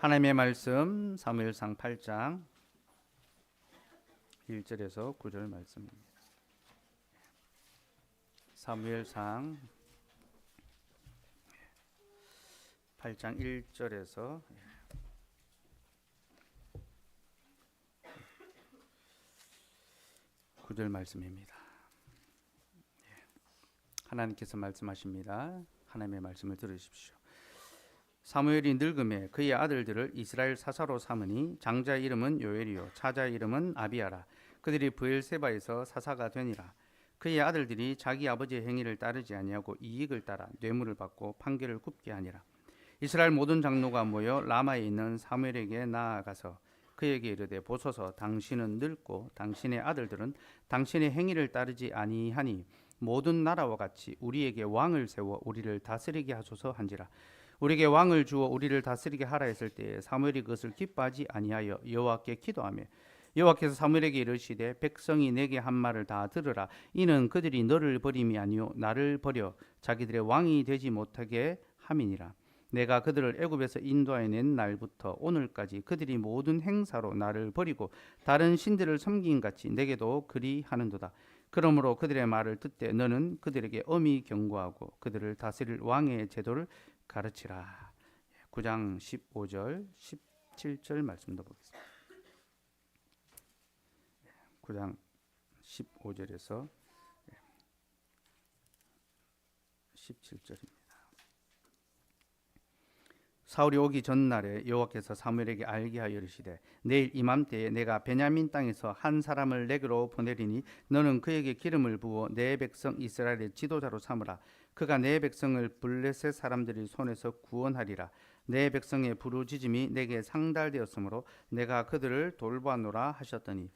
하나님의 말씀 사무엘상 8장 1절에서 9절 말씀입니다. 사무엘상 8장 1절에서 9절 말씀입니다. 하나님께서 말씀하십니다. 하나님의 말씀을 들으십시오. 사무엘이 늙음에 그의 아들들을 이스라엘 사사로 삼으니 장자의 이름은 요엘이요 차자의 이름은 아비아라. 그들이 브엘세바에서 사사가 되니라. 그의 아들들이 자기 아버지의 행위를 따르지 아니하고 이익을 따라 뇌물을 받고 판결을 굽게 하니라. 이스라엘 모든 장로가 모여 라마에 있는 사무엘에게 나아가서 그에게 이르되 보소서, 당신은 늙고 당신의 아들들은 당신의 행위를 따르지 아니하니 모든 나라와 같이 우리에게 왕을 세워 우리를 다스리게 하소서 한지라. 우리에게 왕을 주어 우리를 다스리게 하라 했을 때에 사무엘이 그것을 기뻐하지 아니하여 여호와께 기도하며 여호와께서 사무엘에게 이르시되 백성이 내게 한 말을 다 들으라. 이는 그들이 너를 버림이 아니요 나를 버려 자기들의 왕이 되지 못하게 함이니라. 내가 그들을 애굽에서 인도하여 낸 날부터 오늘까지 그들이 모든 행사로 나를 버리고 다른 신들을 섬긴 같이 내게도 그리 하는도다. 그러므로 그들의 말을 듣되 너는 그들에게 엄히 경고하고 그들을 다스릴 왕의 제도를 가르치라. 9장 15절 17절 말씀도 보겠습니다. 9장 15절에서 17절입니다. 사울이 오기 전날에 여호와께서 사무엘에게 알게 하여 이르시되 내일 이맘때에 내가 베냐민 땅에서 한 사람을 내게로 보내리니 너는 그에게 기름을 부어 내 백성 이스라엘의 지도자로 삼으라. 그가 내 백성을 블레셋 사람들의 손에서 구원하리라. 내 백성의 부르짖음이 내게 상달되었으므로 내가 그들을 돌보아노라 하셨더니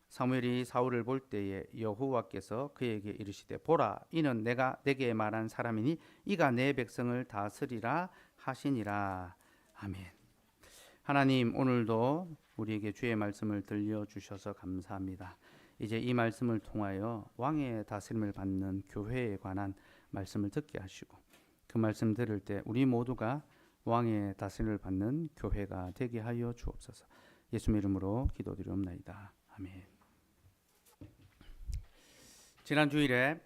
사무엘이 사울을 볼 때에 여호와께서 그에게 이르시되 보라, 이는 내가 내게 말한 사람이니 이가 내 백성을 다스리라 하시니라. 아멘. 하나님, 오늘도 우리에게 주의 말씀을 들려주셔서 감사합니다. 이제 이 말씀을 통하여 왕의 다스림을 받는 교회에 관한 말씀을 듣게 하시고 그 말씀 들을 때 우리 모두가 왕의 다스림을 받는 교회가 되게 하여 주옵소서. 예수님 이름으로 기도드리옵나이다. 아멘. 지난 주일에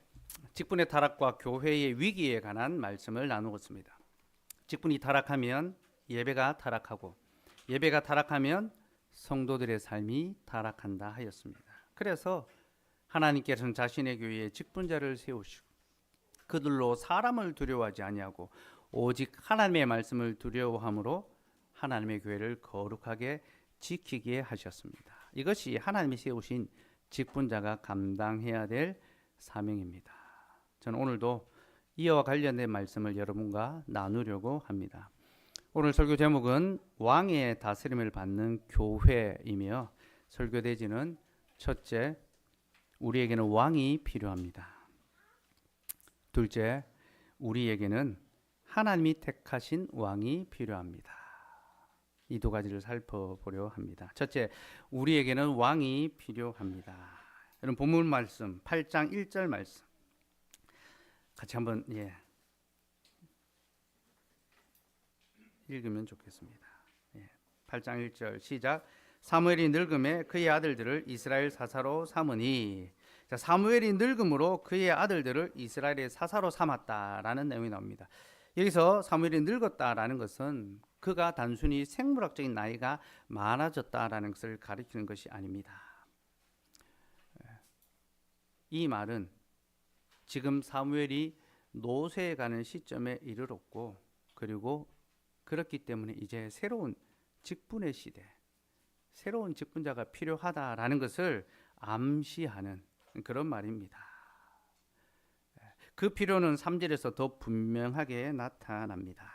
직분의 타락과 교회의 위기에 관한 말씀을 나누었습니다. 직분이 타락하면 예배가 타락하고 예배가 타락하면 성도들의 삶이 타락한다 하였습니다. 그래서 하나님께서는 자신의 교회에 직분자를 세우시고 그들로 사람을 두려워하지 아니하고 오직 하나님의 말씀을 두려워함으로 하나님의 교회를 거룩하게 지키게 하셨습니다. 이것이 하나님이 세우신 직분자가 감당해야 될 사명입니다. 저는 오늘도 이와 관련된 말씀을 여러분과 나누려고 합니다. 오늘 설교 제목은 왕의 다스림을 받는 교회이며 설교 대지는 첫째, 우리에게는 왕이 필요합니다. 둘째, 우리에게는 하나님이 택하신 왕이 필요합니다. 이 두 가지를 살펴보려 합니다. 첫째, 우리에게는 왕이 필요합니다. 여러분 본문 말씀 8장 1절 말씀 같이 한번 읽으면 좋겠습니다. 8장 1절 시작. 사무엘이 늙음에 그의 아들들을 이스라엘 사사로 삼으니. 자, 사무엘이 늙음으로 그의 아들들을 이스라엘의 사사로 삼았다라는 내용이 나옵니다. 여기서 사무엘이 늙었다라는 것은 그가 단순히 생물학적인 나이가 많아졌다라는 것을 가리키는 것이 아닙니다. 이 말은 지금 사무엘이 노쇠에 가는 시점에 이르렀고 그리고 그렇기 때문에 이제 새로운 직분의 시대, 새로운 직분자가 필요하다라는 것을 암시하는 그런 말입니다. 그 필요는 3절에서 더 분명하게 나타납니다.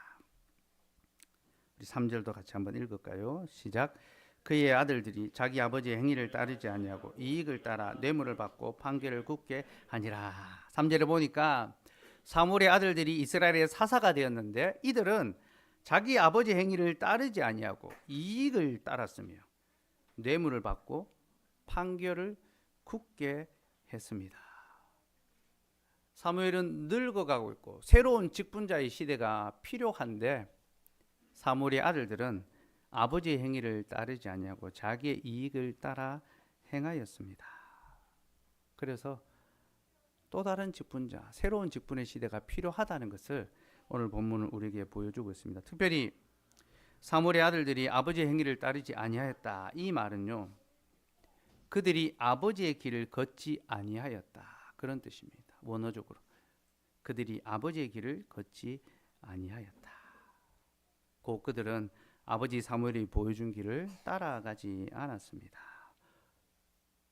우리 3절도 같이 한번 읽을까요? 시작. 그의 아들들이 자기 아버지의 행위를 따르지 아니하고 이익을 따라 뇌물을 받고 판결을 굽게 하니라. 3절에 보니까 사무엘의 아들들이 이스라엘의 사사가 되었는데 이들은 자기 아버지 행위를 따르지 아니하고 이익을 따랐으며 뇌물을 받고 판결을 굽게 했습니다. 사무엘은 늙어가고 있고 새로운 직분자의 시대가 필요한데 사무엘의 아들들은 아버지의 행위를 따르지 아니하고 자기의 이익을 따라 행하였습니다. 그래서 또 다른 직분자, 새로운 직분의 시대가 필요하다는 것을 오늘 본문은 우리에게 보여주고 있습니다. 특별히 사무엘의 아들들이 아버지의 행위를 따르지 아니하였다. 이 말은요, 그들이 아버지의 길을 걷지 아니하였다. 그런 뜻입니다. 원어적으로 그들이 아버지의 길을 걷지 아니하였다. 곧 그들은 아버지 사무엘이 보여준 길을 따라가지 않았습니다.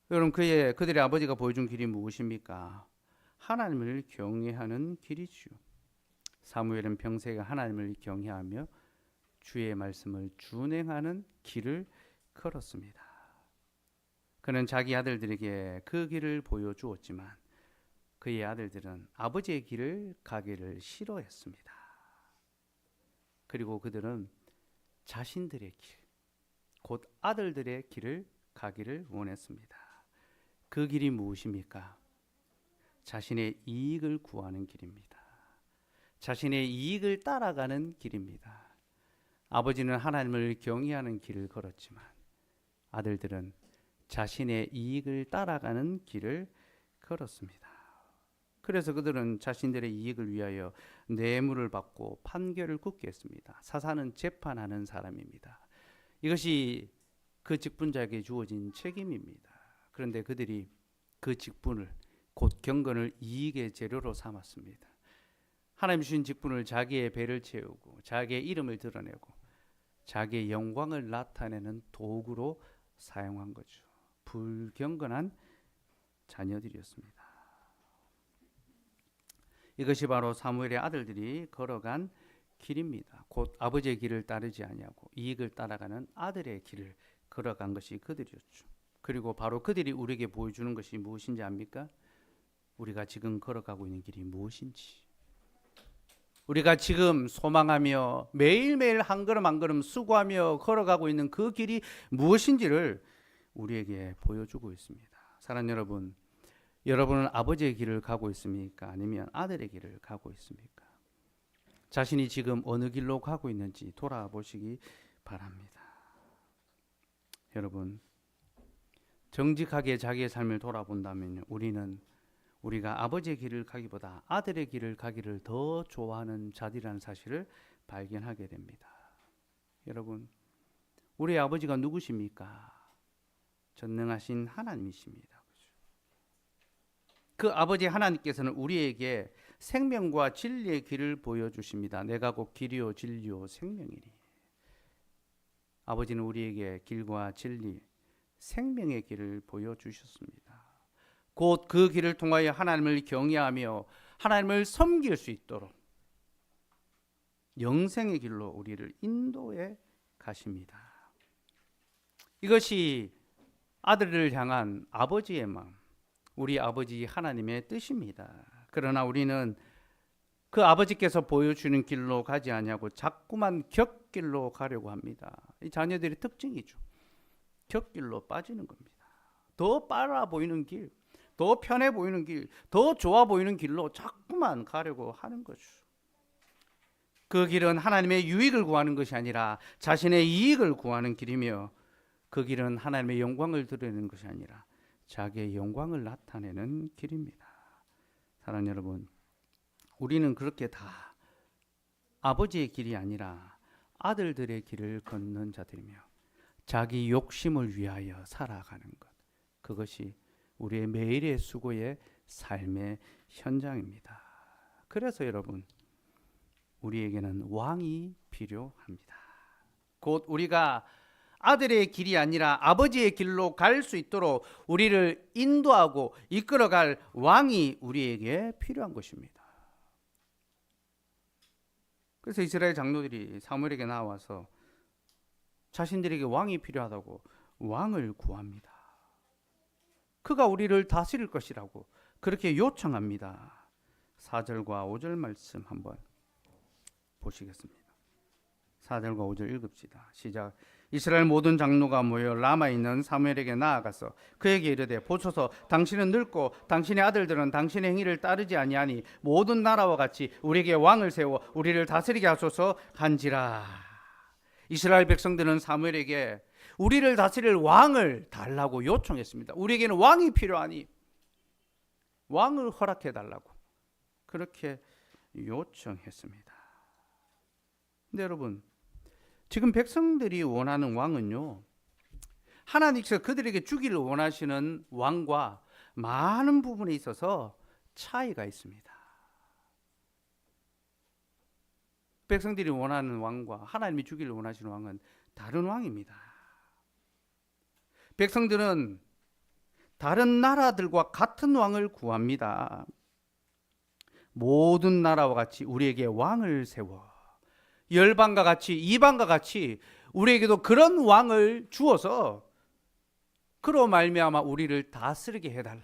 여러분, 그들의 아버지가 보여준 길이 무엇입니까? 하나님을 경외하는 길이죠. 사무엘은 평생 하나님을 경외하며 주의 말씀을 준행하는 길을 걸었습니다. 그는 자기 아들들에게 그 길을 보여주었지만 그의 아들들은 아버지의 길을 가기를 싫어했습니다. 그리고 그들은 자신들의 길, 곧 아들들의 길을 가기를 원했습니다. 그 길이 무엇입니까? 자신의 이익을 구하는 길입니다. 자신의 이익을 따라가는 길입니다. 아버지는 하나님을 경외하는 길을 걸었지만 아들들은 자신의 이익을 따라가는 길을 걸었습니다. 그래서 그들은 자신들의 이익을 위하여 뇌물을 받고 판결을 굳게 했습니다. 사사는 재판하는 사람입니다. 이것이 그 직분자에게 주어진 책임입니다. 그런데 그들이 그 직분을, 곧 경건을 이익의 재료로 삼았습니다. 하나님 주신 직분을 자기의 배를 채우고 자기의 이름을 드러내고 자기의 영광을 나타내는 도구로 사용한 거죠. 불경건한 자녀들이었습니다. 이것이 바로 사무엘의 아들들이 걸어간 길입니다. 곧 아버지의 길을 따르지 아니하고 이익을 따라가는 아들의 길을 걸어간 것이 그들이었죠. 그리고 바로 그들이 우리에게 보여주는 것이 무엇인지 압니까? 우리가 지금 걸어가고 있는 길이 무엇인지, 우리가 지금 소망하며 매일매일 한 걸음 한 걸음 수고하며 걸어가고 있는 그 길이 무엇인지를 우리에게 보여주고 있습니다. 사랑하는 여러분, 여러분은 아버지의 길을 가고 있습니까? 아니면 아들의 길을 가고 있습니까? 자신이 지금 어느 길로 가고 있는지 돌아보시기 바랍니다. 여러분, 정직하게 자기의 삶을 돌아본다면 우리가 아버지의 길을 가기보다 아들의 길을 가기를 더 좋아하는 자들이라는 사실을 발견하게 됩니다. 여러분, 우리의 아버지가 누구십니까? 전능하신 하나님이십니다. 그 아버지 하나님께서는 우리에게 생명과 진리의 길을 보여주십니다. 내가 곧 길이요 진리요 생명이니. 아버지는 우리에게 길과 진리, 생명의 길을 보여주셨습니다. 곧 그 길을 통하여 하나님을 경외하며 하나님을 섬길 수 있도록 영생의 길로 우리를 인도해 가십니다. 이것이 아들을 향한 아버지의 마음, 우리 아버지 하나님의 뜻입니다. 그러나 우리는 그 아버지께서 보여주는 길로 가지 아니하고 자꾸만 곁길로 가려고 합니다. 이 자녀들의 특징이죠. 곁길로 빠지는 겁니다. 더 빨라 보이는 길, 더 편해 보이는 길, 더 좋아 보이는 길로 자꾸만 가려고 하는 거죠. 그 길은 하나님의 유익을 구하는 것이 아니라 자신의 이익을 구하는 길이며, 그 길은 하나님의 영광을 드러내는 것이 아니라 자기의 영광을 나타내는 길입니다. 사랑하는 여러분, 우리는 그렇게 다 아버지의 길이 아니라 아들들의 길을 걷는 자들이며 자기 욕심을 위하여 살아가는 것, 그것이 우리의 매일의 수고의 삶의 현장입니다. 그래서 여러분, 우리에게는 왕이 필요합니다. 곧 우리가 아들의 길이 아니라 아버지의 길로 갈 수 있도록 우리를 인도하고 이끌어갈 왕이 우리에게 필요한 것입니다. 그래서 이스라엘 장로들이 사무엘에게 나와서 자신들에게 왕이 필요하다고 왕을 구합니다. 그가 우리를 다스릴 것이라고 그렇게 요청합니다. 4절과 5절 말씀 한번 보시겠습니다. 4절과 5절 읽읍시다. 시작. 이스라엘 모든 장로가 모여 라마에 있는 사무엘에게 나아가서 그에게 이르되, 보소서, 당신은 늙고 당신의 아들들은 당신의 행위를 따르지 아니하니 모든 나라와 같이 우리에게 왕을 세워 우리를 다스리게 하소서 한지라. 이스라엘 백성들은 사무엘에게 우리를 다스릴 왕을 달라고 요청했습니다. 우리에게는 왕이 필요하니 왕을 허락해 달라고 그렇게 요청했습니다. 근데 여러분, 지금 백성들이 원하는 왕은요, 하나님께서 그들에게 주기를 원하시는 왕과 많은 부분에 있어서 차이가 있습니다. 백성들이 원하는 왕과 하나님이 주기를 원하시는 왕은 다른 왕입니다. 백성들은 다른 나라들과 같은 왕을 구합니다. 모든 나라와 같이 우리에게 왕을 세워, 열방과 같이 이방과 같이 우리에게도 그런 왕을 주어서 그로 말미암아 우리를 다스리게 해달라,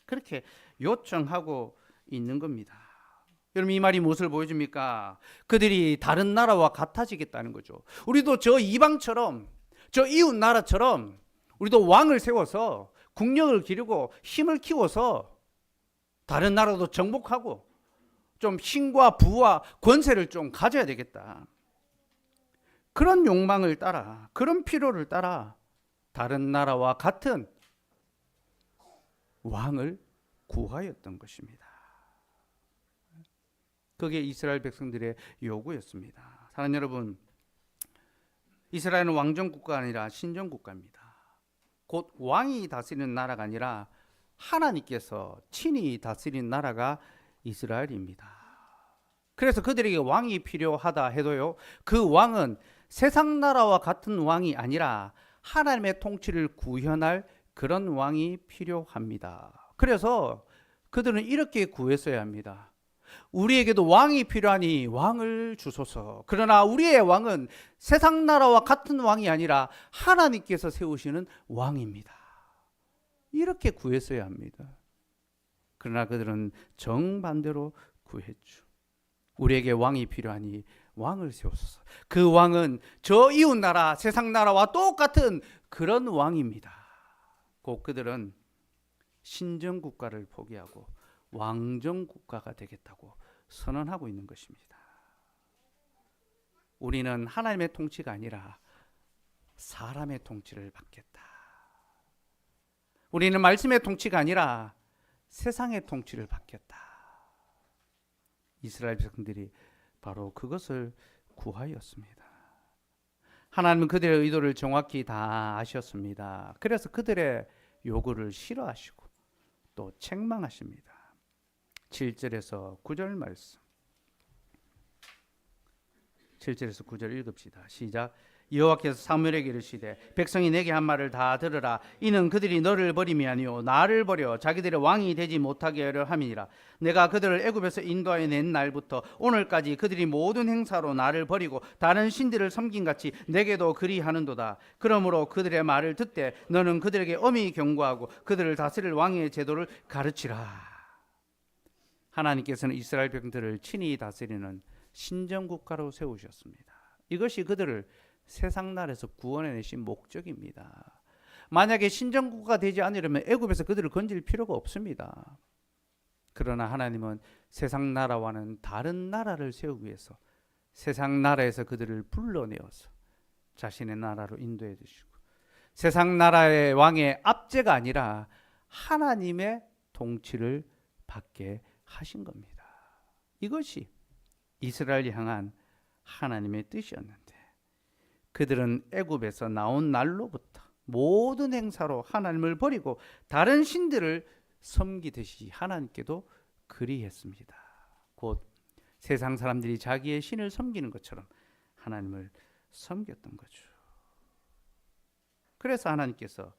그렇게 요청하고 있는 겁니다. 여러분, 이 말이 무엇을 보여줍니까? 그들이 다른 나라와 같아지겠다는 거죠. 우리도 저 이방처럼, 저 이웃 나라처럼 우리도 왕을 세워서 국력을 기르고 힘을 키워서 다른 나라도 정복하고 좀 힘과 부와 권세를 좀 가져야 되겠다. 그런 욕망을 따라, 그런 필요를 따라 다른 나라와 같은 왕을 구하였던 것입니다. 그게 이스라엘 백성들의 요구였습니다. 사랑하는 여러분, 이스라엘은 왕정 국가가 아니라 신정 국가입니다. 곧 왕이 다스리는 나라가 아니라 하나님께서 친히 다스리는 나라가 이스라엘입니다. 그래서 그들에게 왕이 필요하다 해도요, 그 왕은 세상 나라와 같은 왕이 아니라 하나님의 통치를 구현할 그런 왕이 필요합니다. 그래서 그들은 이렇게 구했어야 합니다. 우리에게도 왕이 필요하니 왕을 주소서. 그러나 우리의 왕은 세상 나라와 같은 왕이 아니라 하나님께서 세우시는 왕입니다. 이렇게 구했어야 합니다. 그러나 그들은 정반대로 구했죠. 우리에게 왕이 필요하니 왕을 세우소서. 그 왕은 저 이웃 나라, 세상 나라와 똑같은 그런 왕입니다. 곧 그들은 신정 국가를 포기하고 왕정 국가가 되겠다고 선언하고 있는 것입니다. 우리는 하나님의 통치가 아니라 사람의 통치를 받겠다. 우리는 말씀의 통치가 아니라 세상의 통치를 받겠다. 이스라엘 백성들이 바로 그것을 구하였습니다. 하나님은 그들의 의도를 정확히 다 아셨습니다. 그래서 그들의 요구를 싫어하시고 또 책망하십니다. 7절에서 9절 말씀, 7절에서 9절 읽읍시다. 시작. 여호와께서 사무엘에게 이르시되 백성이 내게 한 말을 다 들으라. 이는 그들이 너를 버림이 아니요 나를 버려 자기들의 왕이 되지 못하게 하려 함이니라. 내가 그들을 애굽에서 인도하여 낸 날부터 오늘까지 그들이 모든 행사로 나를 버리고 다른 신들을 섬긴 같이 내게도 그리하는도다. 그러므로 그들의 말을 듣되 너는 그들에게 엄히 경고하고 그들을 다스릴 왕의 제도를 가르치라. 하나님께서는 이스라엘 백성들을 친히 다스리는 신정국가로 세우셨습니다. 이것이 그들을 세상 나라에서 구원해내신 목적입니다. 만약에 신정국가가 되지 않으려면 애굽에서 그들을 건질 필요가 없습니다. 그러나 하나님은 세상 나라와는 다른 나라를 세우기 위해서 세상 나라에서 그들을 불러내어서 자신의 나라로 인도해 주시고 세상 나라의 왕의 압제가 아니라 하나님의 통치를 받게 하신 겁니다. 이것이 이스라엘을 향한 하나님의 뜻이었는데 그들은 애굽에서 나온 날로부터 모든 행사로 하나님을 버리고 다른 신들을 섬기듯이 하나님께도 그리했습니다. 곧 세상 사람들이 자기의 신을 섬기는 것처럼 하나님을 섬겼던 거죠. 그래서 하나님께서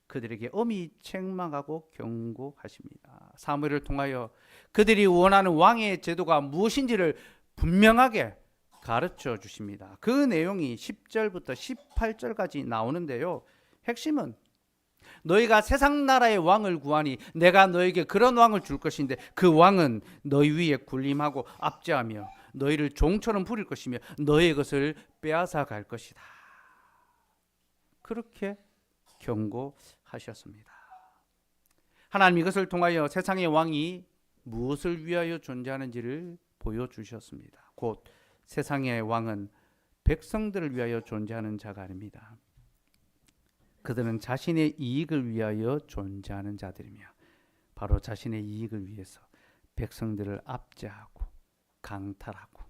그들에게 엄히 책망하고 경고하십니다. 사무엘을 통하여 그들이 원하는 왕의 제도가 무엇인지를 분명하게 가르쳐 주십니다. 그 내용이 10절부터 18절까지 나오는데요. 핵심은 너희가 세상 나라의 왕을 구하니 내가 너에게 그런 왕을 줄 것인데 그 왕은 너희 위에 군림하고 압제하며 너희를 종처럼 부릴 것이며 너희의 것을 빼앗아 갈 것이다. 그렇게 경고하셨습니다. 하나님 이것을 통하여 세상의 왕이 무엇을 위하여 존재하는지를 보여주셨습니다. 곧 세상의 왕은 백성들을 위하여 존재하는 자가 아닙니다. 그들은 자신의 이익을 위하여 존재하는 자들이며 바로 자신의 이익을 위해서 백성들을 압제하고 강탈하고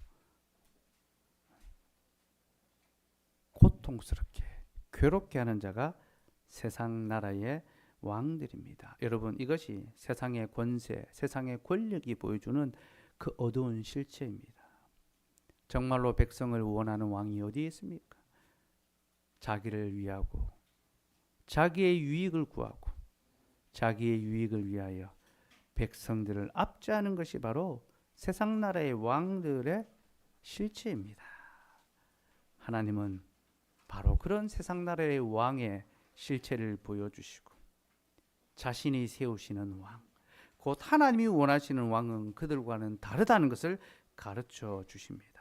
고통스럽게 괴롭게 하는 자가 세상 나라의 왕들입니다. 여러분, 이것이 세상의 권세, 세상의 권력이 보여주는 그 어두운 실체입니다. 정말로 백성을 원하는 왕이 어디에 있습니까? 자기를 위하고 자기의 유익을 구하고 자기의 유익을 위하여 백성들을 압제하는 것이 바로 세상 나라의 왕들의 실체입니다. 하나님은 바로 그런 세상 나라의 왕의 실체를 보여주시고 자신이 세우시는 왕, 곧 하나님이 원하시는 왕은 그들과는 다르다는 것을 가르쳐 주십니다.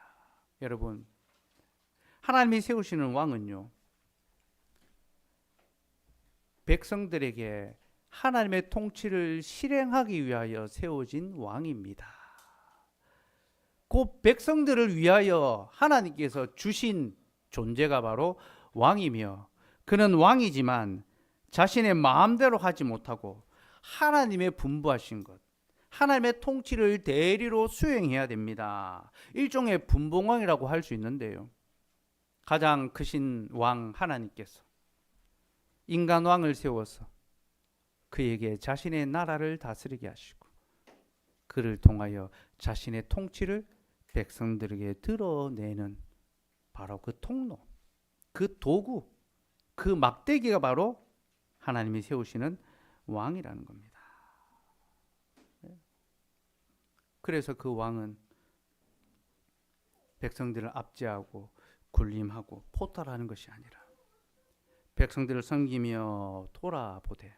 여러분, 하나님이 세우시는 왕은요, 백성들에게 하나님의 통치를 실행하기 위하여 세워진 왕입니다. 그 백성들을 위하여 하나님께서 주신 존재가 바로 왕이며, 그는 왕이지만 자신의 마음대로 하지 못하고 하나님의 분부하신 것, 하나님의 통치를 대리로 수행해야 됩니다. 일종의 분봉왕이라고 할 수 있는데요, 가장 크신 왕 하나님께서 인간 왕을 세워서 그에게 자신의 나라를 다스리게 하시고 그를 통하여 자신의 통치를 백성들에게 드러내는 바로 그 통로, 그 도구, 그 막대기가 바로 하나님이 세우시는 왕이라는 겁니다. 그래서 그 왕은 백성들을 압제하고 군림하고 포탈하는 것이 아니라 백성들을 섬기며 돌아보되,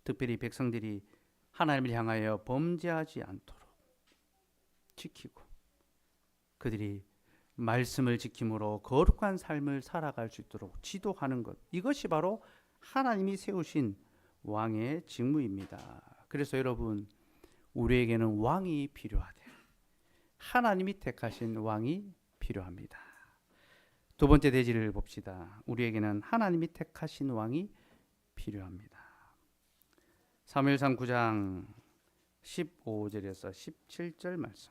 특별히 백성들이 하나님을 향하여 범죄하지 않도록 지키고 그들이 말씀을 지킴으로 거룩한 삶을 살아갈 수 있도록 지도하는 것, 이것이 바로 하나님이 세우신 왕의 직무입니다. 그래서 여러분, 우리에게는 왕이 필요하되 하나님이 택하신 왕이 필요합니다. 두 번째 대지를 봅시다. 우리에게는 하나님이 택하신 왕이 필요합니다. 사무엘상 9장 15절에서 17절 말씀.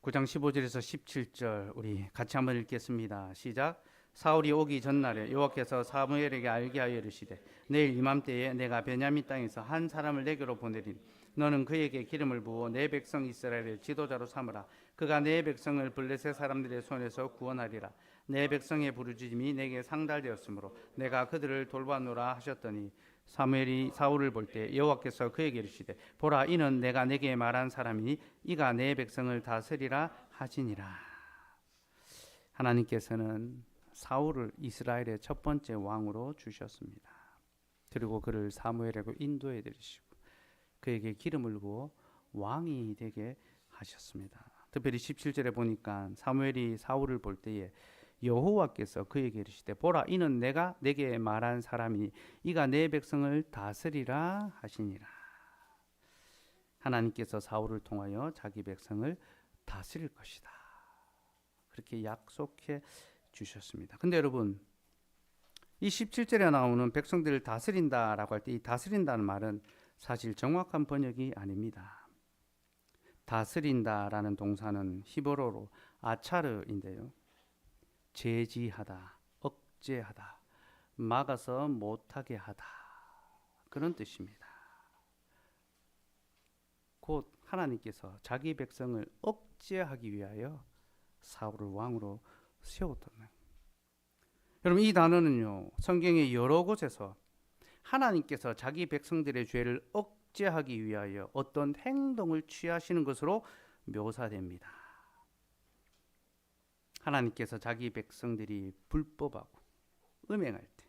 9장 15절에서 17절 우리 같이 한번 읽겠습니다. 시작. 사울이 오기 전날에 여호와께서 사무엘에게 알게 하여 이르시되, 내일 이맘때에 내가 베냐민 땅에서 한 사람을 내게로 보내리니 너는 그에게 기름을 부어 내 백성 이스라엘의 지도자로 삼으라. 그가 내 백성을 블레셋 사람들의 손에서 구원하리라. 내 백성의 부르짖음이 내게 상달되었으므로 내가 그들을 돌보노라 하셨더니, 사무엘이 사울을 볼 때 여호와께서 그에게 이르시되, 보라, 이는 내가 내게 말한 사람이니 이가 내 백성을 다스리라 하시니라. 하나님께서는 사울을 이스라엘의 첫 번째 왕으로 주셨습니다. 그리고 그를 사무엘에게 인도해 드리시고 그에게 기름을 부어 왕이 되게 하셨습니다. 특별히 17절에 보니까 사무엘이 사울을 볼 때에 여호와께서 그에게 이르시되, 보라, 이는 내가 내게 말한 사람이니 이가 내 백성을 다스리라 하시니라. 하나님께서 사울을 통하여 자기 백성을 다스릴 것이다, 그렇게 약속해 주셨습니다. 근데 여러분, 이 17절에 나오는 백성들을 다스린다라고 할 때 이 다스린다는 말은 사실 정확한 번역이 아닙니다. 다스린다라는 동사는 히브리어로 아차르인데요, 제지하다, 억제하다, 막아서 못하게 하다, 그런 뜻입니다. 곧 하나님께서 자기 백성을 억제하기 위하여 사울을 왕으로 세웠던 거예요. 여러분, 이 단어는요, 성경의 여러 곳에서 하나님께서 자기 백성들의 죄를 억제하기 위하여 어떤 행동을 취하시는 것으로 묘사됩니다. 하나님께서 자기 백성들이 불법하고 음행할 때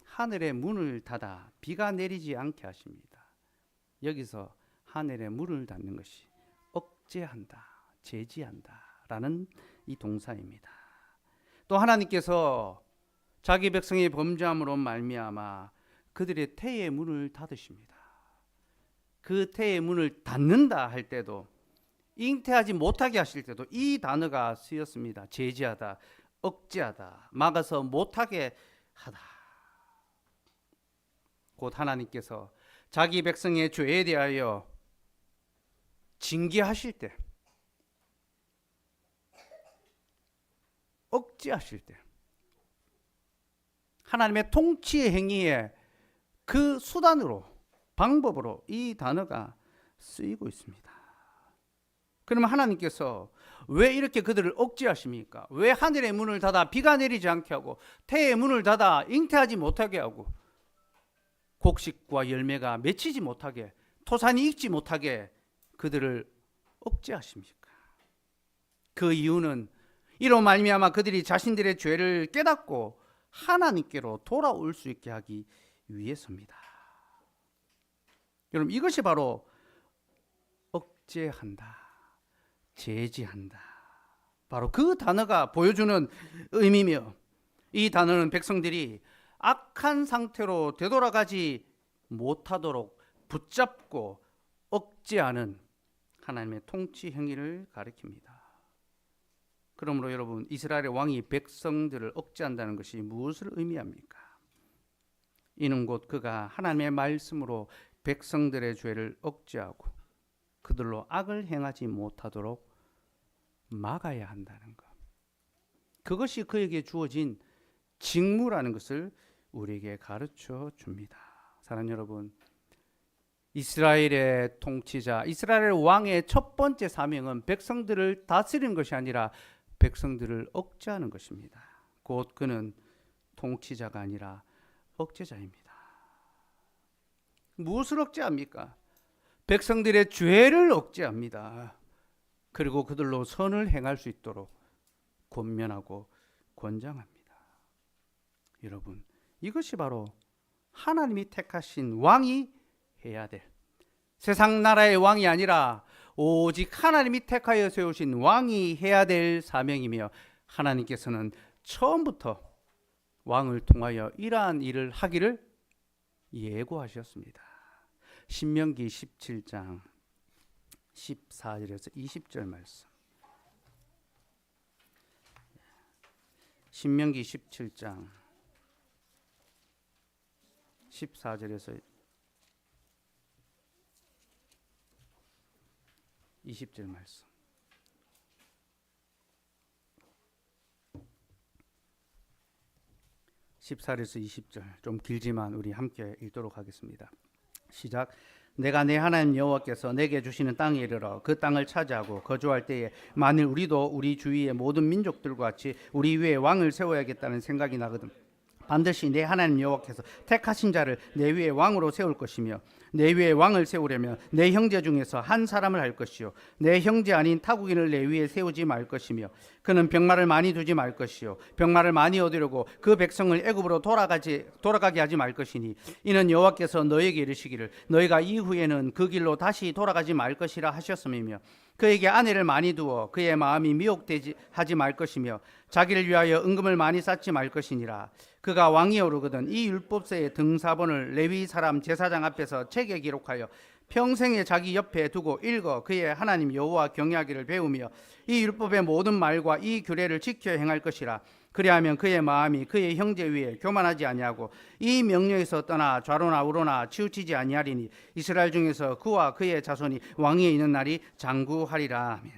하늘의 문을 닫아 비가 내리지 않게 하십니다. 여기서 하늘의 문을 닫는 것이 억제한다, 제지한다 라는 이 동사입니다. 또 하나님께서 자기 백성의 범죄함으로 말미암아 그들의 태의 문을 닫으십니다. 그 태의 문을 닫는다 할 때도, 잉태하지 못하게 하실 때도 이 단어가 쓰였습니다. 제지하다, 억제하다, 막아서 못하게 하다. 곧 하나님께서 자기 백성의 죄에 대하여 징계하실 때, 억제하실 때, 하나님의 통치의 행위에 그 수단으로, 방법으로 이 단어가 쓰이고 있습니다. 그러면 하나님께서 왜 이렇게 그들을 억제하십니까? 왜 하늘의 문을 닫아 비가 내리지 않게 하고 태의 문을 닫아 잉태하지 못하게 하고 곡식과 열매가 맺히지 못하게, 토산이 익지 못하게 그들을 억제하십니까? 그 이유는 이로 말미암아 그들이 자신들의 죄를 깨닫고 하나님께로 돌아올 수 있게 하기 위해서입니다. 여러분, 이것이 바로 억제한다, 제지한다, 바로 그 단어가 보여주는 의미며, 이 단어는 백성들이 악한 상태로 되돌아가지 못하도록 붙잡고 억제하는 하나님의 통치 행위를 가리킵니다. 그러므로 여러분, 이스라엘의 왕이 백성들을 억제한다는 것이 무엇을 의미합니까? 이는 곧 그가 하나님의 말씀으로 백성들의 죄를 억제하고 그들로 악을 행하지 못하도록 막아야 한다는 것. 그것이 그에게 주어진 직무라는 것을 우리에게 가르쳐 줍니다. 사랑하는 여러분, 이스라엘의 통치자, 이스라엘 왕의 첫 번째 사명은 백성들을 다스리는 것이 아니라 백성들을 억제하는 것입니다. 곧 그는 통치자가 아니라 억제자입니다. 무엇을 억제합니까? 백성들의 죄를 억제합니다. 그리고 그들로 선을 행할 수 있도록 권면하고 권장합니다. 여러분, 이것이 바로 하나님이 택하신 왕이 해야 될, 세상 나라의 왕이 아니라 오직 하나님이 택하여 세우신 왕이 해야 될 사명이며, 하나님께서는 처음부터 왕을 통하여 이러한 일을 하기를 예고하셨습니다. 신명기 17장 14절에서 20절 말씀. 신명기 17장 14절에서 20절 말씀. (14절에서 20절) 좀 길지만 우리 함께 읽도록 하겠습니다. 시작. 내가 내 하나님 여호와께서 내게 주시는 땅에 이르러 그 땅을 차지하고 거주할 때에 만일 우리도 우리 주위의 모든 민족들과 같이 우리 위에 왕을 세워야겠다는 생각이 나거든 반드시 내 하나님 여호와께서 택하신 자를 내 위에 왕으로 세울 것이며, 내 위에 왕을 세우려면 내 형제 중에서 한 사람을 할 것이요 내 형제 아닌 타국인을 내 위에 세우지 말 것이며, 그는 병마를 많이 두지 말 것이요 병마를 많이 얻으려고 그 백성을 애굽으로 돌아가게 하지 말 것이니, 이는 여호와께서 너에게 이르시기를 너희가 이후에는 그 길로 다시 돌아가지 말 것이라 하셨음이며, 그에게 아내를 많이 두어 그의 마음이 미혹되지 하지 말 것이며, 자기를 위하여 은금을 많이 쌓지 말 것이니라. 그가 왕위에 오르거든 이 율법서의 등사본을 레위 사람 제사장 앞에서 책에 기록하여 평생에 자기 옆에 두고 읽어 그의 하나님 여호와 경외하기를 배우며, 이 율법의 모든 말과 이 규례를 지켜 행할 것이라. 그리하면 그의 마음이 그의 형제 위에 교만하지 아니하고 이 명령에서 떠나 좌로나 우로나 치우치지 아니하리니, 이스라엘 중에서 그와 그의 자손이 왕위에 있는 날이 장구하리라. 아멘.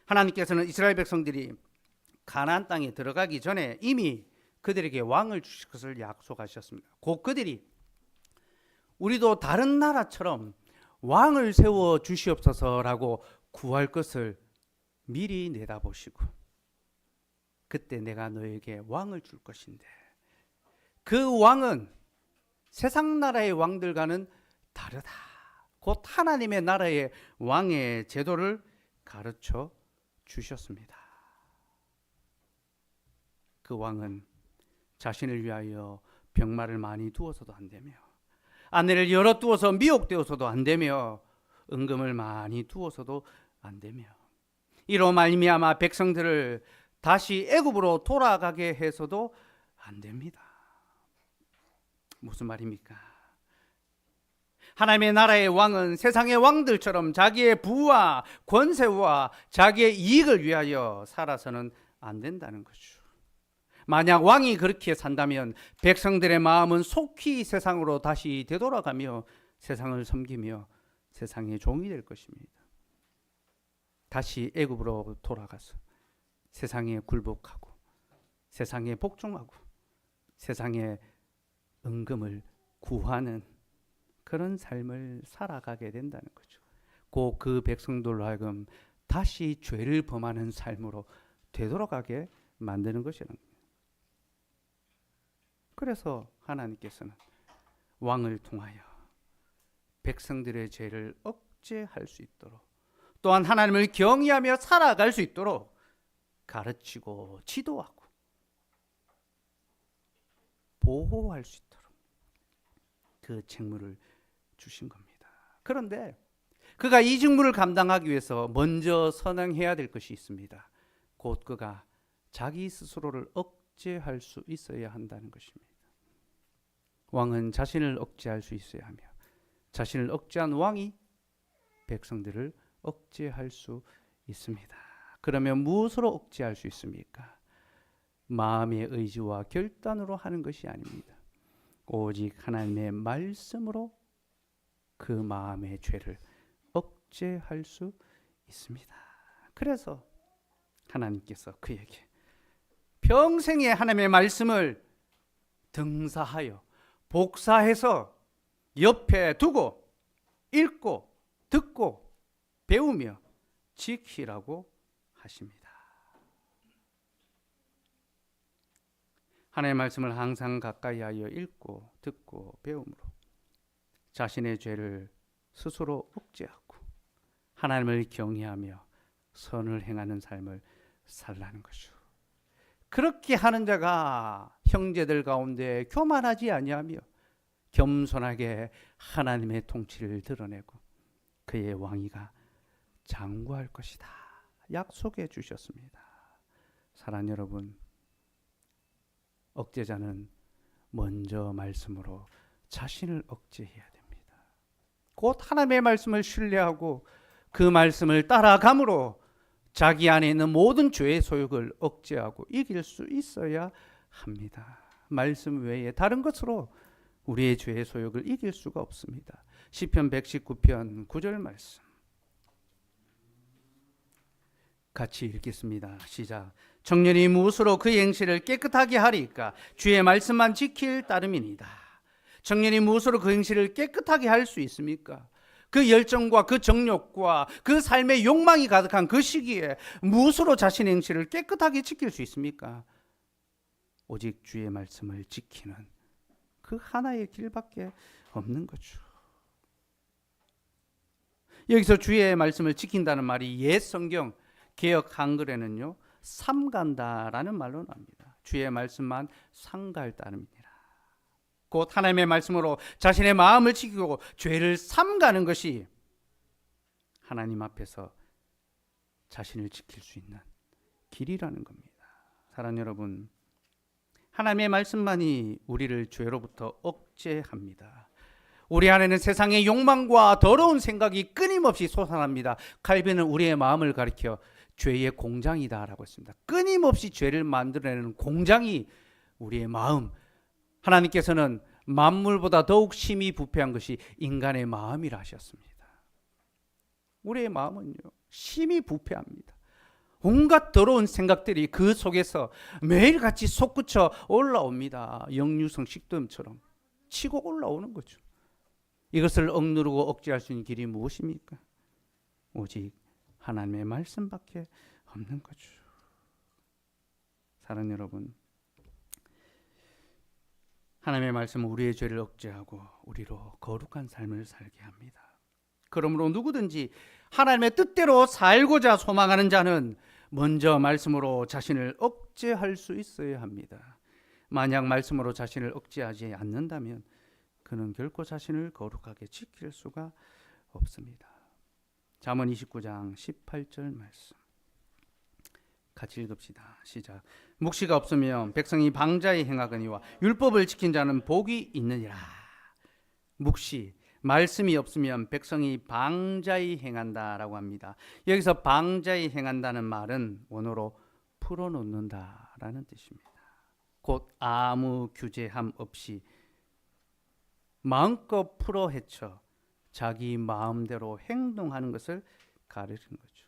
하나님께서는 이스라엘 백성들이 가나안 땅에 들어가기 전에 이미 그들에게 왕을 주실 것을 약속하셨습니다. 곧 그들이 우리도 다른 나라처럼 왕을 세워 주시옵소서라고 구할 것을 미리 내다보시고, 그때 내가 너에게 왕을 줄 것인데 그 왕은 세상 나라의 왕들과는 다르다. 곧 하나님의 나라의 왕의 제도를 가르쳐 주셨습니다. 그 왕은 자신을 위하여 병마를 많이 두어서도 안 되며, 아내를 여러 두어서 미혹되어서도 안 되며, 은금을 많이 두어서도 안 되며, 이로 말미암아 백성들을 다시 애굽으로 돌아가게 해서도 안 됩니다. 무슨 말입니까? 하나님의 나라의 왕은 세상의 왕들처럼 자기의 부와 권세와 자기의 이익을 위하여 살아서는 안 된다는 거죠. 만약 왕이 그렇게 산다면 백성들의 마음은 속히 세상으로 다시 되돌아가며 세상을 섬기며 세상의 종이 될 것입니다. 다시 애굽으로 돌아가서 세상에 굴복하고 세상에 복종하고 세상의 은금을 구하는 그런 삶을 살아가게 된다는 거죠. 곧 그 백성들로 하여금 다시 죄를 범하는 삶으로 되돌아가게 만드는 것이라는 거예요. 그래서 하나님께서는 왕을 통하여 백성들의 죄를 억제할 수 있도록 또한 하나님을 경외하며 살아갈 수 있도록 가르치고 지도하고 보호할 수 있도록 그 책무를 주신 겁니다. 그런데 그가 이 직무를 감당하기 위해서 먼저 선행해야 될 것이 있습니다. 곧 그가 자기 스스로를 억제할 수 있어야 한다는 것입니다. 왕은 자신을 억제할 수 있어야 하며 자신을 억제한 왕이 백성들을 억제할 수 있습니다. 그러면 무엇으로 억제할 수 있습니까? 마음의 의지와 결단으로 하는 것이 아닙니다. 오직 하나님의 말씀으로 그 마음의 죄를 억제할 수 있습니다. 그래서 하나님께서 그에게 평생에 하나님의 말씀을 등사하여 복사해서 옆에 두고 읽고 듣고 배우며 지키라고 하십니다. 하나님의 말씀을 항상 가까이 하여 읽고 듣고 배움으로 자신의 죄를 스스로 억제하고 하나님을 경외하며 선을 행하는 삶을 살라는 것이죠. 그렇게 하는 자가 형제들 가운데 교만하지 아니하며 겸손하게 하나님의 통치를 드러내고 그의 왕위가 장구할 것이다 약속해 주셨습니다. 사랑하는 여러분, 억제자는 먼저 말씀으로 자신을 억제해야 됩니다. 곧 하나님의 말씀을 신뢰하고 그 말씀을 따라감으로 자기 안에 있는 모든 죄의 소욕을 억제하고 이길 수 있어야 합니다. 말씀 외에 다른 것으로 우리의 죄의 소욕을 이길 수가 없습니다. 시편 119편 9절 말씀 같이 읽겠습니다. 시작. 청년이 무엇으로 그 행실을 깨끗하게 하리까? 주의 말씀만 지킬 따름이니이다. 청년이 무엇으로 그 행실을 깨끗하게 할 수 있습니까? 그 열정과 그 정욕과 그 삶의 욕망이 가득한 그 시기에 무엇으로 자신의 행실을 깨끗하게 지킬 수 있습니까? 오직 주의 말씀을 지키는 그 하나의 길밖에 없는 거죠. 여기서 주의 말씀을 지킨다는 말이 옛 성경 개역 한글에는요 삼간다라는 말로 나옵니다. 주의 말씀만 삼갈 따름이니라. 곧 하나님의 말씀으로 자신의 마음을 지키고 죄를 삼가는 것이 하나님 앞에서 자신을 지킬 수 있는 길이라는 겁니다. 사랑하는 여러분, 하나님의 말씀만이 우리를 죄로부터 억제합니다. 우리 안에는 세상의 욕망과 더러운 생각이 끊임없이 솟아납니다. 칼빈은 우리의 마음을 가리켜 죄의 공장이다라고 했습니다. 끊임없이 죄를 만들어내는 공장이 우리의 마음. 하나님께서는 만물보다 더욱 심히 부패한 것이 인간의 마음이라 하셨습니다. 우리의 마음은요 심히 부패합니다. 온갖 더러운 생각들이 그 속에서 매일같이 솟구쳐 올라옵니다. 역류성 식도염처럼 치고 올라오는 거죠. 이것을 억누르고 억제할 수 있는 길이 무엇입니까? 오직 하나님의 말씀밖에 없는 거죠. 사랑하는 여러분, 하나님의 말씀은 우리의 죄를 억제하고 우리로 거룩한 삶을 살게 합니다. 그러므로 누구든지 하나님의 뜻대로 살고자 소망하는 자는 먼저 말씀으로 자신을 억제할 수 있어야 합니다. 만약 말씀으로 자신을 억제하지 않는다면 그는 결코 자신을 거룩하게 지킬 수가 없습니다. 잠언 29장 18절 말씀 같이 읽읍시다. 시작. 묵시가 없으면 백성이 방자히 행하거니와 율법을 지킨 자는 복이 있느니라. 묵시, 말씀이 없으면 백성이 방자히 행한다라고 합니다. 여기서 방자히 행한다는 말은 원어로 풀어놓는다라는 뜻입니다. 곧 아무 규제함 없이 마음껏 풀어헤쳐 자기 마음대로 행동하는 것을 가르치는 거죠.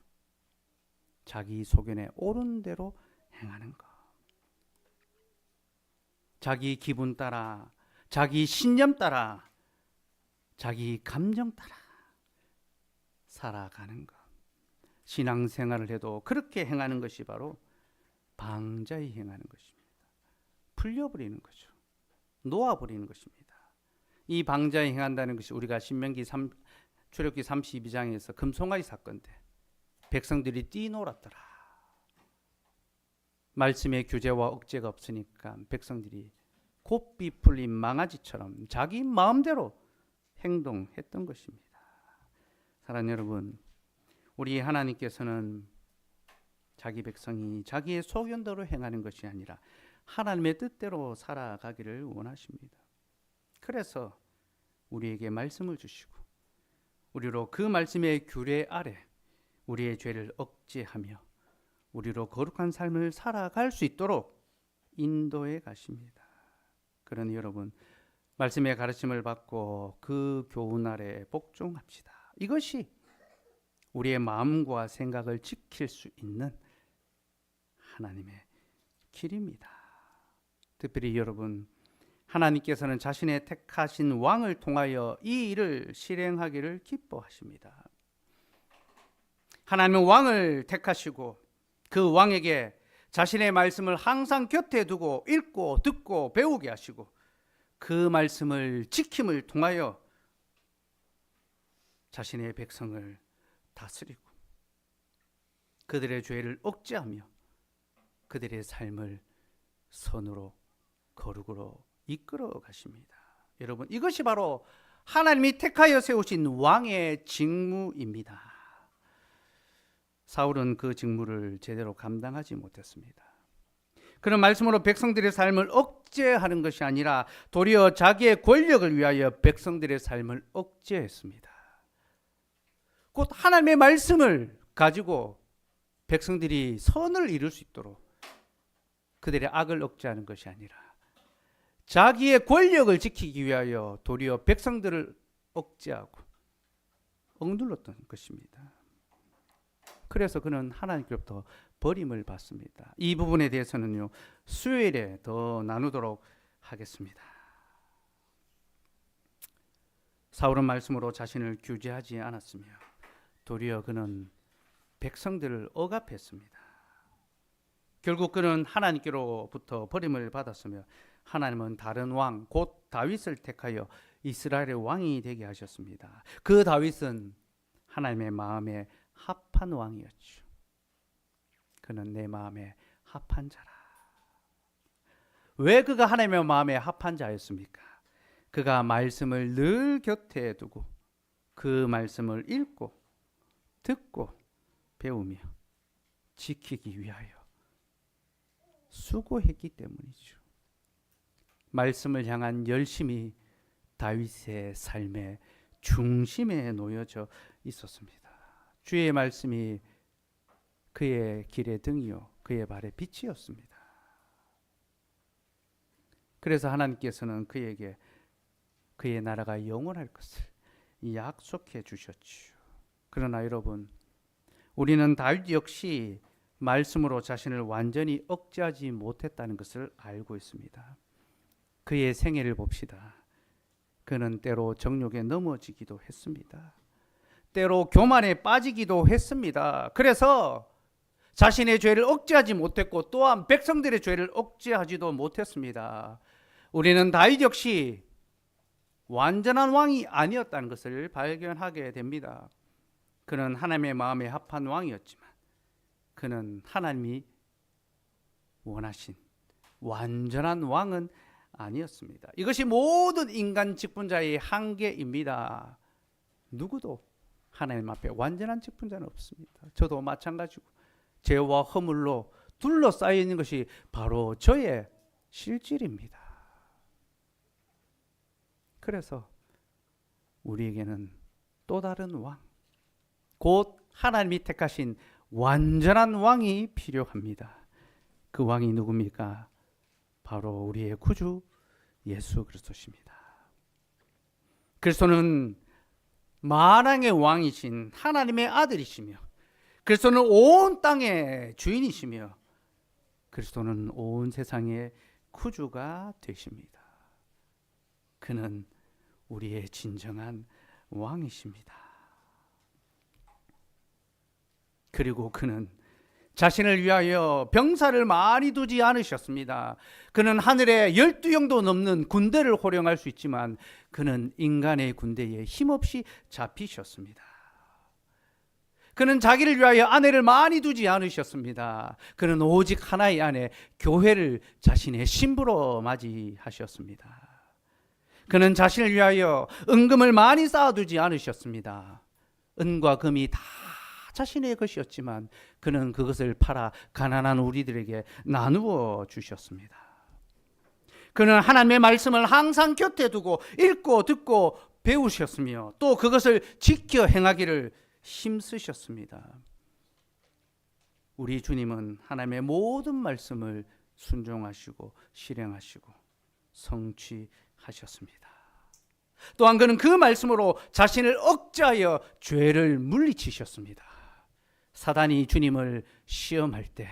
자기 소견에 옳은 대로 행하는 것. 자기 기분 따라, 자기 신념 따라, 자기 감정 따라 살아가는 것. 신앙생활을 해도 그렇게 행하는 것이 바로 방자히 행하는 것입니다. 풀려버리는 거죠. 놓아버리는 것입니다. 이 방자히 행한다는 것이 우리가 출애굽기 32장에서 금송아지 사건인데 백성들이 뛰놀았더라. 말씀의 규제와 억제가 없으니까 백성들이 곱비 풀린 망아지처럼 자기 마음대로 행동했던 것입니다. 사랑하는 여러분, 우리 하나님께서는 자기 백성이 자기의 소견대로 행하는 것이 아니라 하나님의 뜻대로 살아가기를 원하십니다. 그래서 우리에게 말씀을 주시고 우리로 그 말씀의 규례 아래 우리의 죄를 억제하며 우리로 거룩한 삶을 살아갈 수 있도록 인도해 가십니다. 그러니 여러분, 말씀의 가르침을 받고 그 교훈 아래 복종합시다. 이것이 우리의 마음과 생각을 지킬 수 있는 하나님의 길입니다. 특별히 여러분, 하나님께서는 자신의 택하신 왕을 통하여 이 일을 실행하기를 기뻐하십니다. 하나님은 왕을 택하시고 그 왕에게 자신의 말씀을 항상 곁에 두고 읽고 듣고 배우게 하시고 그 말씀을 지킴을 통하여 자신의 백성을 다스리고 그들의 죄를 억제하며 그들의 삶을 선으로 거룩으로 이끌어 가십니다. 여러분, 이것이 바로 하나님이 택하여 세우신 왕의 직무입니다. 사울은 그 직무를 제대로 감당하지 못했습니다. 그런 말씀으로 백성들의 삶을 억제하는 것이 아니라 도리어 자기의 권력을 위하여 백성들의 삶을 억제했습니다. 곧 하나님의 말씀을 가지고 백성들이 선을 이룰 수 있도록 그들의 악을 억제하는 것이 아니라 자기의 권력을 지키기 위하여 도리어 백성들을 억제하고 억눌렀던 것입니다. 그래서 그는 하나님께로부터 버림을 받습니다. 이 부분에 대해서는요, 수요일에 더 나누도록 하겠습니다. 사울은 말씀으로 자신을 규제하지 않았으며 도리어 그는 백성들을 억압했습니다. 결국 그는 하나님께로부터 버림을 받았으며 하나님은 다른 왕, 곧 다윗을 택하여 이스라엘의 왕이 되게 하셨습니다. 그 다윗은 하나님의 마음에 합한 왕이었죠. 그는 내 마음에 합한 자라. 왜 그가 하나님의 마음에 합한 자였습니까? 그가 말씀을 늘 곁에 두고 그 말씀을 읽고 듣고 배우며 지키기 위하여 수고했기 때문이죠. 말씀을 향한 열심이 다윗의 삶의 중심에 놓여져 있었습니다. 주의 말씀이 그의 길의 등이요 그의 발의 빛이었습니다. 그래서 하나님께서는 그에게 그의 나라가 영원할 것을 약속해 주셨지요. 그러나 여러분, 우리는 다윗 역시 말씀으로 자신을 완전히 억제하지 못했다는 것을 알고 있습니다. 그의 생애를 봅시다. 그는 때로 정욕에 넘어지기도 했습니다. 때로 교만에 빠지기도 했습니다. 그래서 자신의 죄를 억제하지 못했고 또한 백성들의 죄를 억제하지도 못했습니다. 우리는 다윗 역시 완전한 왕이 아니었다는 것을 발견하게 됩니다. 그는 하나님의 마음에 합한 왕이었지만 그는 하나님이 원하신 완전한 왕은 아니었습니다. 이것이 모든 인간 직분자의 한계입니다. 누구도 하나님 앞에 완전한 직분자는 없습니다. 저도 마찬가지고 죄와 허물로 둘러싸여 있는 것이 바로 저의 실질입니다. 그래서 우리에게는 또 다른 왕, 곧 하나님이 택하신 완전한 왕이 필요합니다. 그 왕이 누굽니까? 바로 우리의 구주 예수 그리스도십니다. 그리스도는 만왕의 왕이신 하나님의 아들이시며, 그리스도는 온 땅의 주인이시며, 그리스도는 온 세상의 구주가 되십니다. 그는 우리의 진정한 왕이십니다. 그리고 그는 자신을 위하여 병사를 많이 두지 않으셨습니다. 그는 하늘에 12영도 넘는 군대를 호령할 수 있지만 그는 인간의 군대에 힘없이 잡히셨습니다. 그는 자기를 위하여 아내를 많이 두지 않으셨습니다. 그는 오직 하나의 아내 교회를 자신의 신부로 맞이하셨습니다. 그는 자신을 위하여 은금을 많이 쌓아두지 않으셨습니다. 은과 금이 다 자신의 것이었지만 그는 그것을 팔아 가난한 우리들에게 나누어 주셨습니다. 그는 하나님의 말씀을 항상 곁에 두고 읽고 듣고 배우셨으며 또 그것을 지켜 행하기를 힘쓰셨습니다. 우리 주님은 하나님의 모든 말씀을 순종하시고 실행하시고 성취하셨습니다. 또한 그는 그 말씀으로 자신을 억제하여 죄를 물리치셨습니다. 사단이 주님을 시험할 때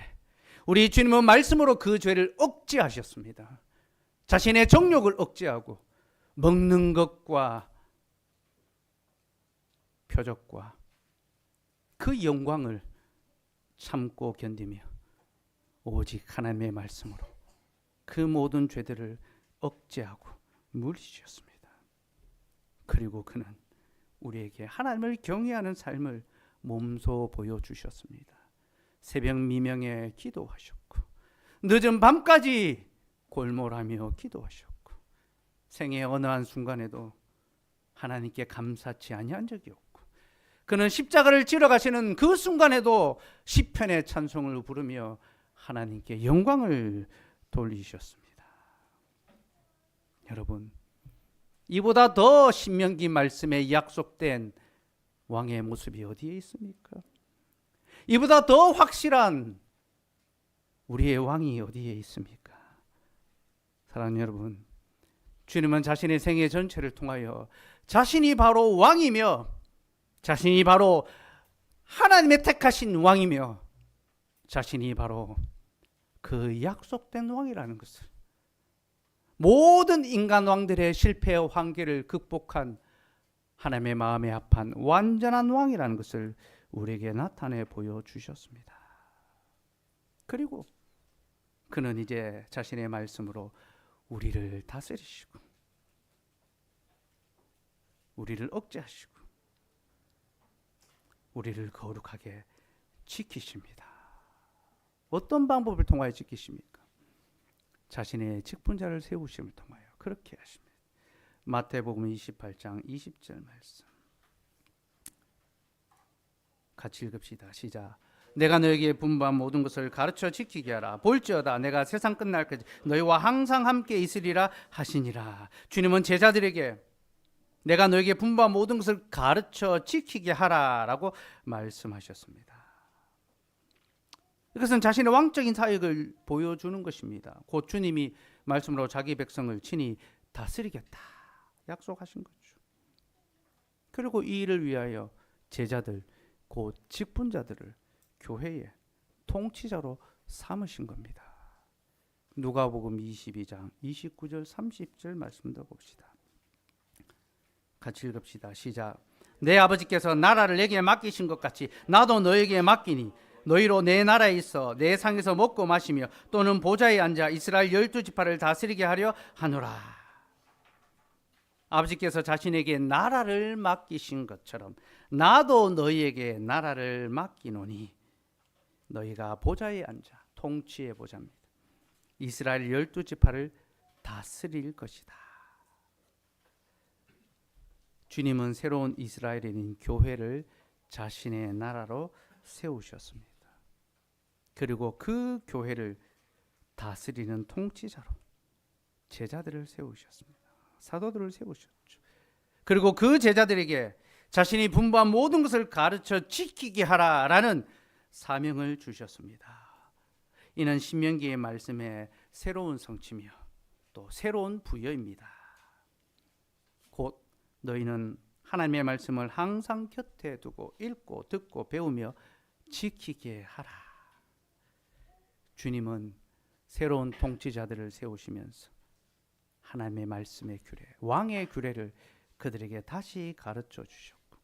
우리 주님은 말씀으로 그 죄를 억제하셨습니다. 자신의 정욕을 억제하고 먹는 것과 표적과 그 영광을 참고 견디며 오직 하나님의 말씀으로 그 모든 죄들을 억제하고 물리치셨습니다. 그리고 그는 우리에게 하나님을 경외하는 삶을 몸소 보여주셨습니다. 새벽 미명에 기도하셨고 늦은 밤까지 골몰하며 기도하셨고 생의 어느 한순간에도 하나님께 감사치 아니한 적이 없고 그는 십자가를 지러 가시는 그 순간에도 시편의 찬송을 부르며 하나님께 영광을 돌리셨습니다. 여러분, 이보다 더 신명기 말씀에 약속된 왕의 모습이 어디에 있습니까? 이보다 더 확실한 우리의 왕이 어디에 있습니까? 사랑하는 여러분, 주님은 자신의 생애 전체를 통하여 자신이 바로 왕이며 자신이 바로 하나님의 택하신 왕이며 자신이 바로 그 약속된 왕이라는 것을, 모든 인간 왕들의 실패와 한계를 극복한 하나님의 마음에 합한 완전한 왕이라는 것을 우리에게 나타내 보여주셨습니다. 그리고 그는 이제 자신의 말씀으로 우리를 다스리시고 우리를 억제하시고 우리를 거룩하게 지키십니다. 어떤 방법을 통하여 지키십니까? 자신의 직분자를 세우심을 통하여 그렇게 하십니다. 마태복음 28장 20절 말씀 같이 읽읍시다. 시작. 내가 너에게 분부한 모든 것을 가르쳐 지키게 하라. 볼지어다 내가 세상 끝날까지 너희와 항상 함께 있으리라 하시니라. 주님은 제자들에게 내가 너에게 분부한 모든 것을 가르쳐 지키게 하라라고 말씀하셨습니다. 이것은 자신의 왕적인 사역을 보여주는 것입니다. 곧 주님이 말씀으로 자기 백성을 친히 다스리겠다 약속하신 거죠. 그리고 이 일을 위하여 제자들 곧 직분자들을 교회의 통치자로 삼으신 겁니다. 누가복음 22장 29절 30절 말씀도 봅시다. 같이 읽읍시다. 시작. 내 아버지께서 나라를 내게 맡기신 것 같이 나도 너에게 맡기니 너희로 내 나라에 있어 내 상에서 먹고 마시며 또는 보좌에 앉아 이스라엘 12지파를 다스리게 하려 하노라. 아버지께서 자신에게 나라를 맡기신 것처럼 나도 너희에게 나라를 맡기노니 너희가 보좌에 앉아 통치의 보좌입니다. 이스라엘 12지파를 다스릴 것이다. 주님은 새로운 이스라엘인 교회를 자신의 나라로 세우셨습니다. 그리고 그 교회를 다스리는 통치자로 제자들을 세우셨습니다. 사도들을 세우셨죠. 그리고 그 제자들에게 자신이 분부한 모든 것을 가르쳐 지키게 하라라는 사명을 주셨습니다. 이는 신명기의 말씀의 새로운 성취며 또 새로운 부여입니다. 곧 너희는 하나님의 말씀을 항상 곁에 두고 읽고 듣고 배우며 지키게 하라. 주님은 새로운 통치자들을 세우시면서 하나님의 말씀의 규례, 왕의 규례를 그들에게 다시 가르쳐 주셨고,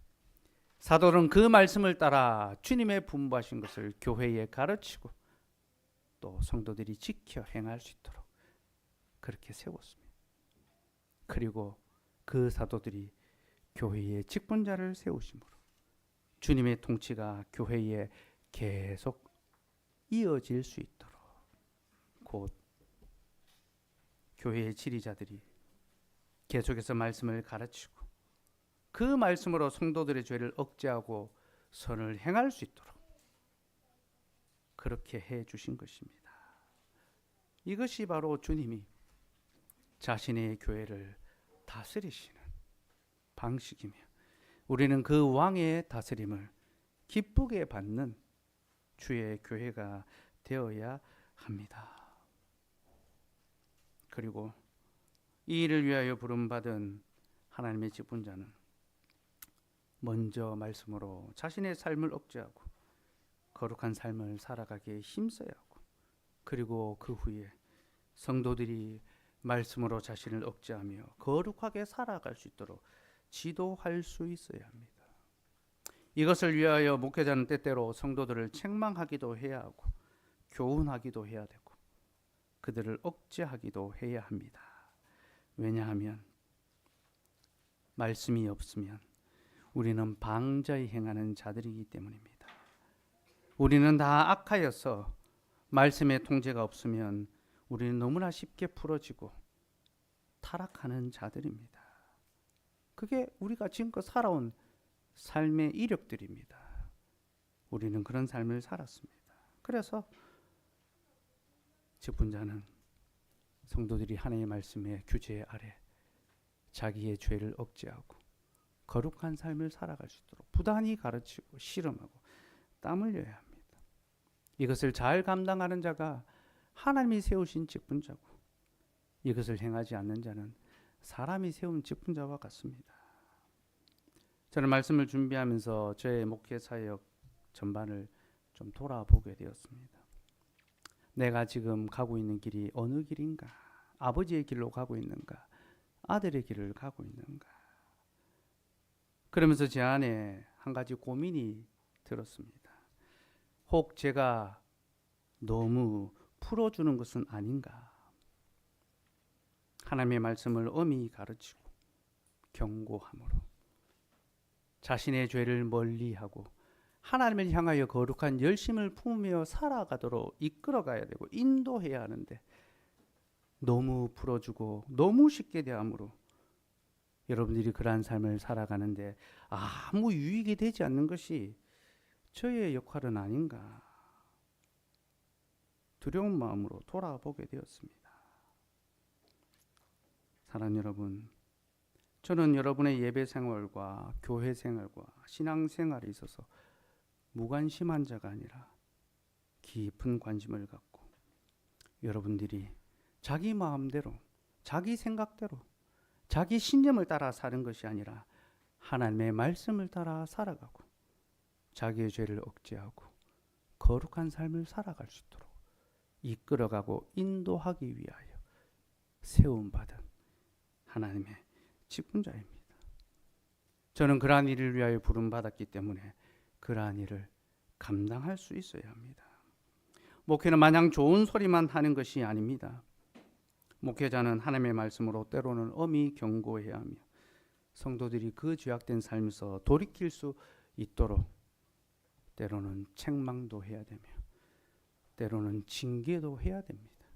사도는 그 말씀을 따라 주님의 분부하신 것을 교회에 가르치고 또 성도들이 지켜 행할 수 있도록 그렇게 세웠습니다. 그리고 그 사도들이 교회의 직분자를 세우심으로 주님의 통치가 교회에 계속 이어질 수 있도록 곧 교회의 지리자들이 계속해서 말씀을 가르치고 그 말씀으로 성도들의 죄를 억제하고 선을 행할 수 있도록 그렇게 해 주신 것입니다. 이것이 바로 주님이 자신의 교회를 다스리시는 방식이며 우리는 그 왕의 다스림을 기쁘게 받는 주의 교회가 되어야 합니다. 그리고 이 일을 위하여 부름받은 하나님의 직분자는 먼저 말씀으로 자신의 삶을 억제하고 거룩한 삶을 살아가기에 힘써야 하고, 그리고 그 후에 성도들이 말씀으로 자신을 억제하며 거룩하게 살아갈 수 있도록 지도할 수 있어야 합니다. 이것을 위하여 목회자는 때때로 성도들을 책망하기도 해야 하고 교훈하기도 해야 되고 그들을 억제하기도 해야 합니다. 왜냐하면 말씀이 없으면 우리는 방자히 행하는 자들이기 때문입니다. 우리는 다 악하여서 말씀의 통제가 없으면 우리는 너무나 쉽게 풀어지고 타락하는 자들입니다. 그게 우리가 지금껏 살아온 삶의 이력들입니다. 우리는 그런 삶을 살았습니다. 그래서 직분자는 성도들이 하나님의 말씀의 규제 아래 자기의 죄를 억제하고 거룩한 삶을 살아갈 수 있도록 부단히 가르치고 씨름하고 땀 흘려야 합니다. 이것을 잘 감당하는 자가 하나님이 세우신 직분자고, 이것을 행하지 않는 자는 사람이 세운 직분자와 같습니다. 저는 말씀을 준비하면서 저의 목회 사역 전반을 좀 돌아보게 되었습니다. 내가 지금 가고 있는 길이 어느 길인가? 아버지의 길로 가고 있는가? 아들의 길을 가고 있는가? 그러면서 제 안에 한 가지 고민이 들었습니다. 혹 제가 너무 풀어주는 것은 아닌가? 하나님의 말씀을 엄히 가르치고 경고함으로 자신의 죄를 멀리하고 하나님을 향하여 거룩한 열심을 품으며 살아가도록 이끌어가야 되고 인도해야 하는데, 너무 풀어주고 너무 쉽게 대함으로 여러분들이 그러한 삶을 살아가는데 아무 유익이 되지 않는 것이 저의 역할은 아닌가, 두려운 마음으로 돌아보게 되었습니다. 사랑하는 여러분, 저는 여러분의 예배 생활과 교회 생활과 신앙 생활에 있어서 무관심한 자가 아니라 깊은 관심을 갖고 여러분들이 자기 마음대로, 자기 생각대로, 자기 신념을 따라 사는 것이 아니라 하나님의 말씀을 따라 살아가고 자기의 죄를 억제하고 거룩한 삶을 살아갈 수 있도록 이끌어가고 인도하기 위하여 세움받은 하나님의 직분자입니다. 저는 그러한 일을 위하여 부름받았기 때문에 그러한 일을 감당할 수 있어야 합니다. 목회는 마냥 좋은 소리만 하는 것이 아닙니다. 목회자는 하나님의 말씀으로 때로는 엄히 경고해야 하며 성도들이 그 죄악된 삶에서 돌이킬 수 있도록 때로는 책망도 해야 되며 때로는 징계도 해야 됩니다.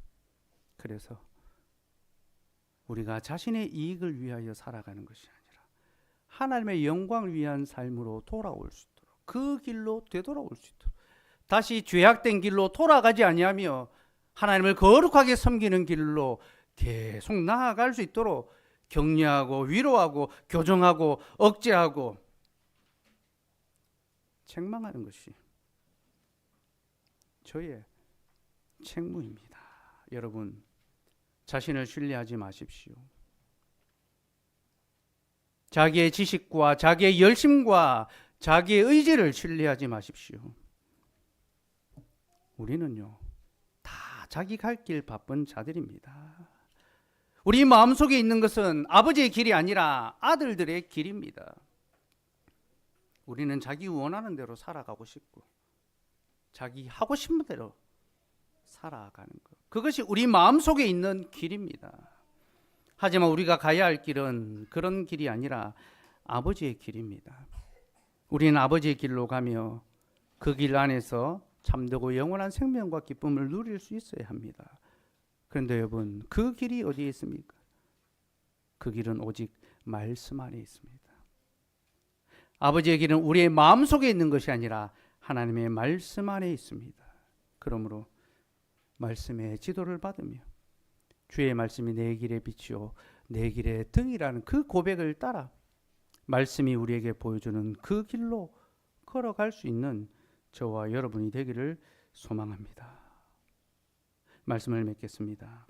그래서 우리가 자신의 이익을 위하여 살아가는 것이 아니라 하나님의 영광을 위한 삶으로 돌아올 수 있도록, 그 길로 되돌아올 수 있도록, 다시 죄악된 길로 돌아가지 아니하며 하나님을 거룩하게 섬기는 길로 계속 나아갈 수 있도록 격려하고 위로하고 교정하고 억제하고 책망하는 것이 저의 책무입니다. 여러분, 자신을 신뢰하지 마십시오. 자기의 지식과 자기의 열심과 자기의 의지를 신뢰하지 마십시오. 우리는요, 다 자기 갈 길 바쁜 자들입니다. 우리 마음속에 있는 것은 아버지의 길이 아니라 아들들의 길입니다. 우리는 자기 원하는 대로 살아가고 싶고 자기 하고 싶은 대로 살아가는 것, 그것이 우리 마음속에 있는 길입니다. 하지만 우리가 가야 할 길은 그런 길이 아니라 아버지의 길입니다. 우리는 아버지의 길로 가며 그 길 안에서 참되고 영원한 생명과 기쁨을 누릴 수 있어야 합니다. 그런데 여러분, 그 길이 어디에 있습니까? 그 길은 오직 말씀 안에 있습니다. 아버지의 길은 우리의 마음속에 있는 것이 아니라 하나님의 말씀 안에 있습니다. 그러므로 말씀의 지도를 받으며 주의 말씀이 내 길의 빛이요 내 길의 등이라는 그 고백을 따라 말씀이 우리에게 보여주는 그 길로 걸어갈 수 있는 저와 여러분이 되기를 소망합니다. 말씀을 맺겠습니다.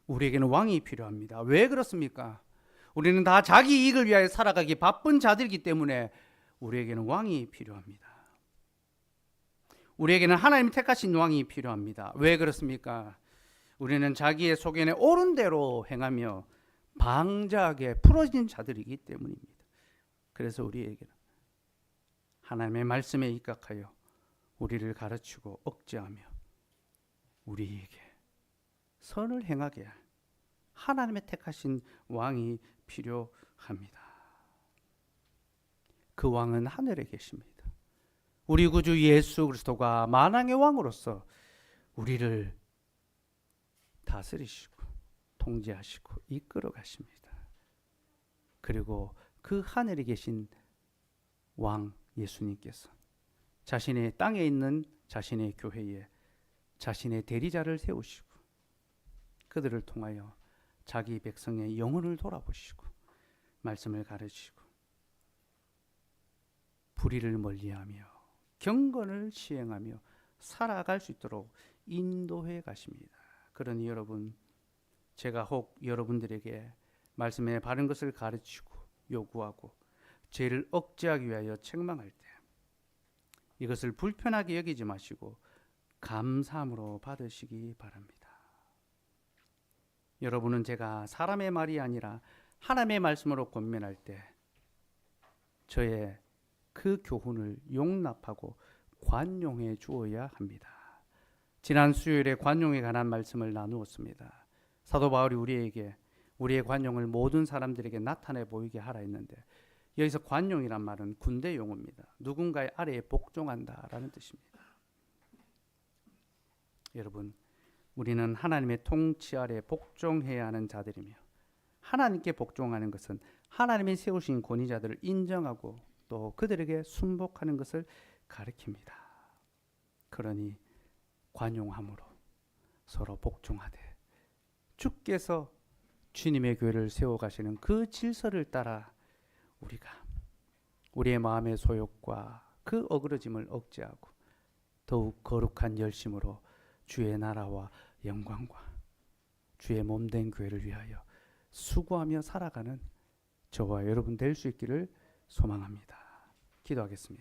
우리에게는 왕이 필요합니다. 왜 그렇습니까? 우리는 다 자기 이익을 위하여 살아가기 바쁜 자들이기 때문에 우리에게는 왕이 필요합니다. 우리에게는 하나님 택하신 왕이 필요합니다. 왜 그렇습니까? 우리는 자기의 소견에 옳은 대로 행하며 방자하게 풀어진 자들이기 때문입니다. 그래서 우리에게는 하나님의 말씀에 입각하여 우리를 가르치고 억제하며 우리에게 선을 행하게 할 하나님의 택하신 왕이 필요합니다. 그 왕은 하늘에 계십니다. 우리 구주 예수 그리스도가 만왕의 왕으로서 우리를 다스리시고 통제하시고 이끌어 가십니다. 그리고 그 하늘에 계신 왕 예수님께서 자신의 땅에 있는 자신의 교회에 자신의 대리자를 세우시고 그들을 통하여 자기 백성의 영혼을 돌아보시고 말씀을 가르치시고 불의를 멀리하며 경건을 시행하며 살아갈 수 있도록 인도해 가십니다. 그러니 여러분, 제가 혹 여러분들에게 말씀의 바른 것을 가르치고 요구하고 죄를 억제하기 위하여 책망할 때 이것을 불편하게 여기지 마시고 감사함으로 받으시기 바랍니다. 여러분은 제가 사람의 말이 아니라 하나님의 말씀으로 권면할 때 저의 그 교훈을 용납하고 관용해 주어야 합니다. 지난 수요일에 관용에 관한 말씀을 나누었습니다. 사도 바울이 우리에게 우리의 관용을 모든 사람들에게 나타내 보이게 하라 했는데 여기서 관용이란 말은 군대 용어입니다. 누군가의 아래에 복종한다라는 뜻입니다. 여러분, 우리는 하나님의 통치 아래 복종해야 하는 자들이며 하나님께 복종하는 것은 하나님이 세우신 권위자들을 인정하고 또 그들에게 순복하는 것을 가리킵니다. 그러니 관용함으로 서로 복종하되 주께서 주님의 교회를 세워가시는 그 질서를 따라 우리가 우리의 마음의 소욕과 그 어그러짐을 억제하고 더욱 거룩한 열심으로 주의 나라와 영광과 주의 몸된 교회를 위하여 수고하며 살아가는 저와 여러분 될 수 있기를 소망합니다. 기도하겠습니다.